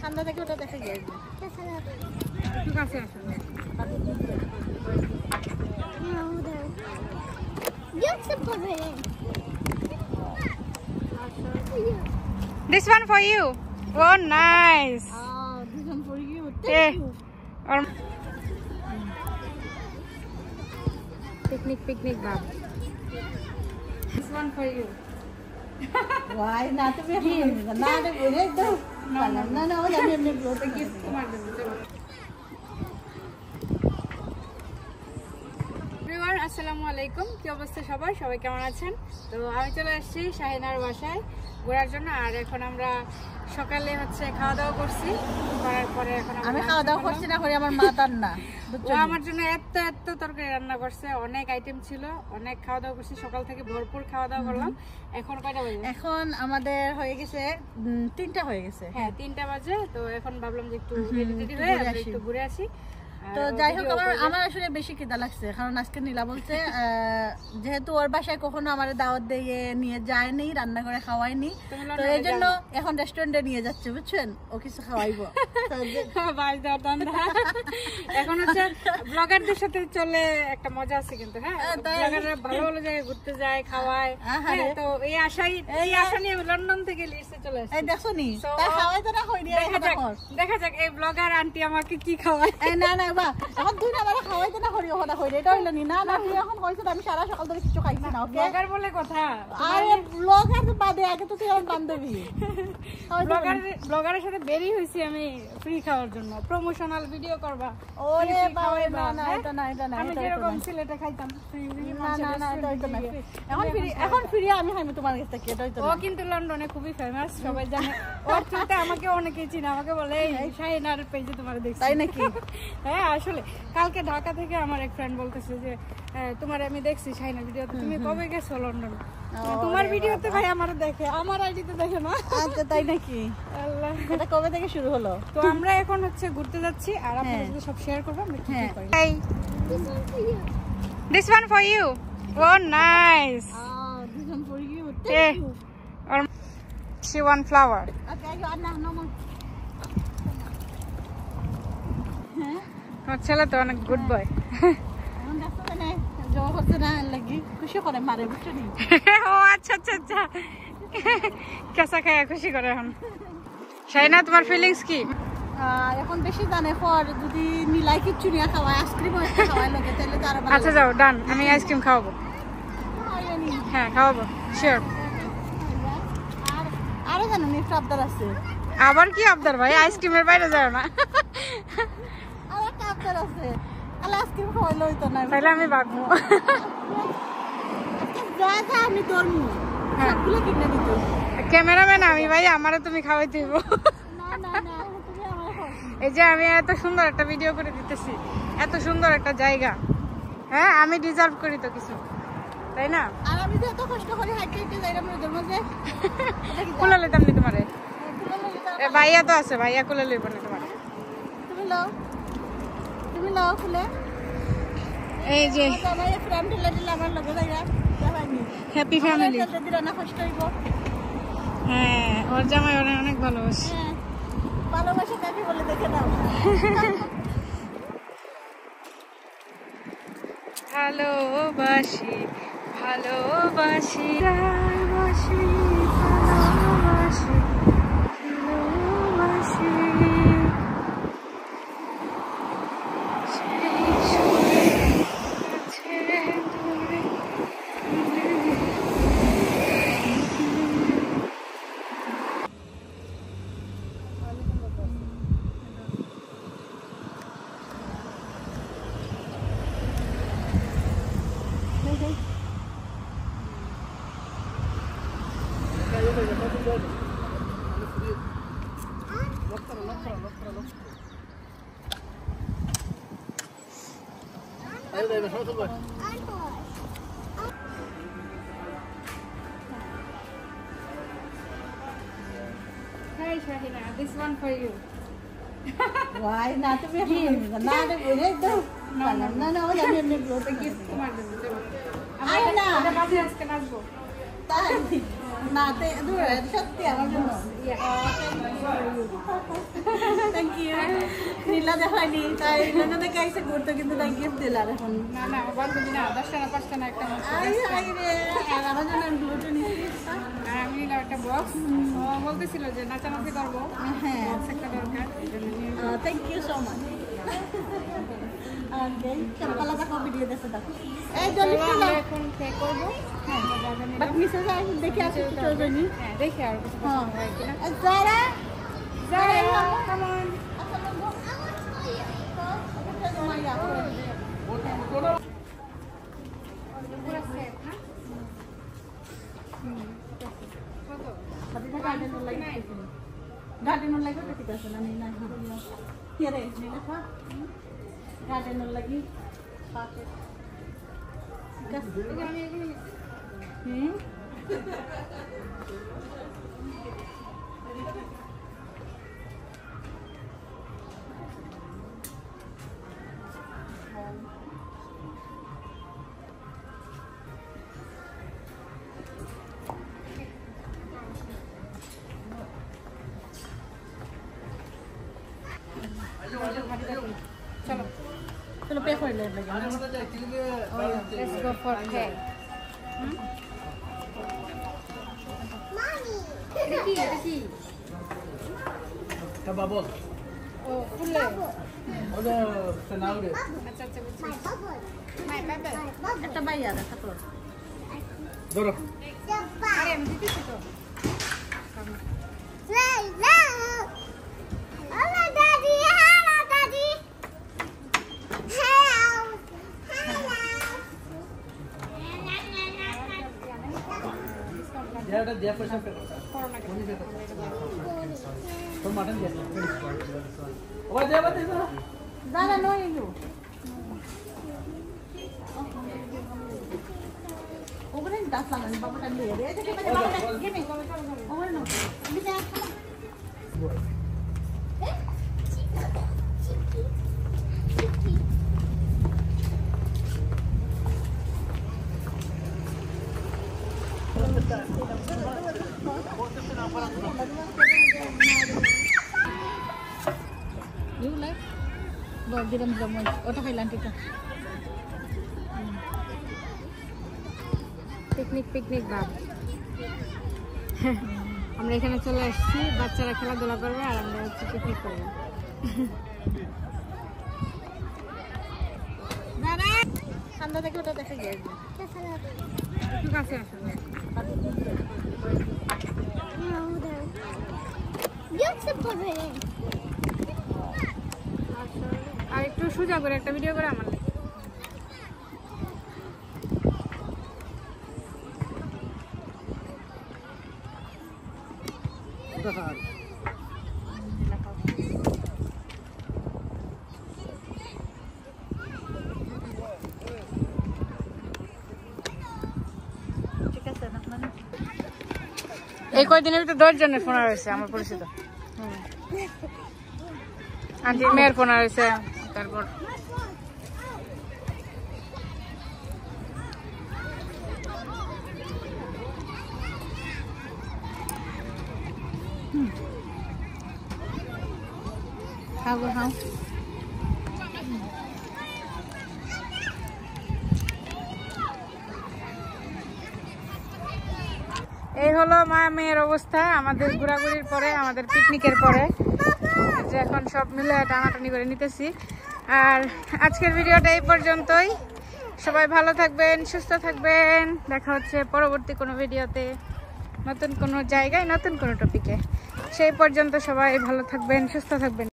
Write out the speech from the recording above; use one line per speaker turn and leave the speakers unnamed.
ঠান্ডা থেকে ওটা দেখে গিয়ে
ঠিক আছে আসলে This one for you. Oh, nice.
This one for you.
Thank you. Picnic, Bob. This one for you.
Why not to be here? Not a good though. No, I'm going to
gift. আসসালামু আলাইকুম কি অবস্থা সবাই কেমন আছেন তো আমি চলে আসছি শাহিনার বাসায় ঘোরার জন্য আর এখন আমরা সকালে হচ্ছে খাওয়া দাওয়া করছি করার পরে এখন
আমি খাওয়া দাওয়া করছি না করে আমার মা তার না
ও আমার জন্য এত তরকারি রান্না করছে অনেক আইটেম ছিল অনেক খাওয়া দাওয়া করছি সকাল থেকে ভরপুর খাওয়া দাওয়া করলাম এখন কয়টা বাজে
এখন আমাদের হয়ে গেছে 3টা হয়ে গেছে
হ্যাঁ 3টা বাজে তো এখন ভাবলাম যে একটু রেডি হয়ে আমরা একটু ঘুরে আসি
তো যাই হোক আমার আসলে বেশি খিদা লাগছে কারণ আজকে নীলা বলছে যেহেতু ওর বাসায় কখনো আমার দাওয়াত দিয়ে নিয়ে যায়নি রান্না করে খাওয়াইনি তো এই জন্য এখন রেস্টুরেন্টে নিয়ে যাচ্ছে বুঝছেন ও কিছু খাওয়াইবো
এখন হচ্ছে ব্লগারদের সাথে চলে একটা মজা আছে কিন্তু হ্যাঁ ব্লগাররা ভালো ভালো জায়গায় ঘুরতে যায় খাওয়ায় তো এই আশা নিয়ে আমি লন্ডন থেকে লিস্টে চলে আসছি
দেখো নি খাওয়াইতে না হই
দেখা যাক এই ব্লগার আন্টি আমাকে কি খাওয়ায়
না এখন তুই না আমারে খাওয়াইতে না করি কথা কই এটা হইলো নি না তুই এখন কইছ আমি সারা সকাল ধরে কিছু খাইছি না ওকে
ব্লগার বলে কথা
আরে ব্লগার বাদে আগে তো তুই আমার বান্ধবী
ব্লগারের সাথে বেরি হইছি আমি ফ্রি খাওয়ার জন্য প্রমোশনাল ভিডিও করবা
ওরে বাবা না এটা না
আমি যেরকম সিলেটে খাইতাম
না এটা না এখন ফ্রি আমি খাইমু তোমার কাছ থেকে এটা
ও কিন্তু লন্ডনে খুবই ফেমাস সবাই জানে ওর থ্রুতে আমাকে অনেকেই চিনে আমাকে বলে এই শাহিনার পেজে তোমার দেখছি
তাই নাকি
হ্যাঁ আসলে কালকে ঢাকা থেকে আমার এক ফ্রেন্ড বলতেছে যে তোমার আমি দেখছি শাহিনার ভিডিওতে তুমি কবে গেছো লন্ডন তোমার ভিডিওতে ভাই আমারও দেখে আমার আইডিতে দেখে না
আচ্ছা তাই নাকি
আল্লাহ
এটা কবে থেকে শুরু হলো
তো আমরা এখন হচ্ছে ঘুরতে যাচ্ছি আর আপনাদের সাথে সব শেয়ার করব আমরা কি করি This one for you. Oh nice.
This one for you. Thank you.
Or she want flower.
Okay, you are now
আমার ছেলে তো অনেক গুড বয় ও আচ্ছা কেঁচা খাইয়া খুশি করে এখন শাহিনা তোমার ফিলিংস কি
এখন বেশি জানে পর যদি নীলাই কিচ্ছু নিয়ে খাওয়ায় আইসক্রিম খাওয়াই লোকে তাহলে তো আরো
আচ্ছা যাও ডান আমি আইসক্রিম খাওয়াবো হ্যাঁ খাওয়াবো শিওর
আরো জানো নি একটু আবদার আছে
আবার কি আবদার ভাই আইসক্রিমের বাইরে যাও না
আছে আইসক্রিম খাওয়াইলে হইতো না
তাহলে আমি ভাগবো
আমি ধরবো সবগুলো কিনে দিত
ক্যামেরাম্যান আমি ভাই আমারও তুমি খাওয়াই দিব এই যে আমি এত সুন্দর একটা ভিডিও করে দিতেছি এত সুন্দর একটা জায়গা হ্যাঁ আমি ডিজার্ভ করি তো কিছু তাই না
আর আমি যে এত কষ্ট করে হাইটে যাই আমরা ধর্ম যে
কোলে লইতাম নি তোমারে ভাইয়া তো আছে ভাইয়া কোলে লইব না তোমারে
তুমি লও খুলে
এই যে
আমার ফ্রেন্ড দিলে আমার লগে যাইরা
হ্যাপি ফ্যামিলি
দিরা না কষ্ট হইব
হ্যাঁ ওর জামাই অনেক ভালোবাসে
ভালোবাসে কাকে বলে দেখে দাও
ভালোবাসি ভালোবাসি ভালোবাসি ভালোবাসি ভালোবাসি Hey Shahina, this one for you.
Why not to be here? Not a good though. No, I'm going to give
তোমার জন্য চলো
আরে না
এটা বাজে আজকে নাচবো
তাই না তে দূরে সত্যি আমার জন্য থ্যাংক ইউ নীলা দেখাইনি তাই লন্ডন থেকে আইসে ঘুরতে কিন্তু তাই গিফট দিলাম এখন
না আমার বান্ধবী না 10 টাকা 5 টাকা একটা
আর আমার জন্য আমি ব্লুটুথ নিচ্ছি
আর আমি নিলাম একটা বক্স ও বলতেছিল যে নাচানাচি করবো
হ্যাঁ
বক্স একটা দরকার এই জন্য নিয়ে
thank you so much okay চলো পালা দেখো ভিডিও দেখো দেখো এই জলদি
আমরা এখন পে করবো হ্যাঁ
বাট মিসেস আইসে দেখে আসি চলবেনি
হ্যাঁ দেখি আর কিছু
হ্যাঁ
পছন্দ হয় কিনা
যারা
যারা কেমন পুরো সেট না
गार्डन लगी ठीक है ना नहीं ना ये रे नीला था गार्डन लगी
চলো
चलो पे कर ले
let's go for cake দেখি দেখি
Kababol.
ও ফুলে
Oda senaude.
আচ্ছা আচ্ছা বুঝছি মাই বাবা
একটা বাইয়া দেখা তোর
Doro.
আরে আমি দিতেছি তো
Dia dia first time.
করোনা
तो मटन दिया. ओ दे बते ना.
दादा नो यू ओबरे दास लांगन बाबा टाइम ले रे जे के बाबा गिव मी ओवर नो बिचा You like? Bawa diram jamun. Otak kailan kita.
Picnic picnic ভাব আমরা এখানে চলে আসছি বাচ্চারা খেলাধুলা করবে আর আমরা হচ্ছে পিকনিক করবো
দাদা সামনে থেকে ওটা দেখে গিয়ে
একটু কাছে আসলে আর একটু সোজা করে একটা ভিডিও করে আমার এই কয়দিনের ভিতরে 10 জনের ফোন আসছে আমার পরিচিত আন্টির মেয়ের ফোন আসছে তারপর
খাবো খাও
এই হলো মা মেয়ের অবস্থা আমাদের ঘোরাঘুরির পরে আমাদের পিকনিকের পরে যে এখন সব মিলে টানাটানি করে নিতেছি আর আজকের ভিডিওটা এই পর্যন্তই সবাই ভালো থাকবেন সুস্থ থাকবেন দেখা হচ্ছে পরবর্তী কোনো ভিডিওতে নতুন কোনো জায়গায় নতুন কোনো টপিকে সেই পর্যন্ত সবাই ভালো থাকবেন সুস্থ থাকবেন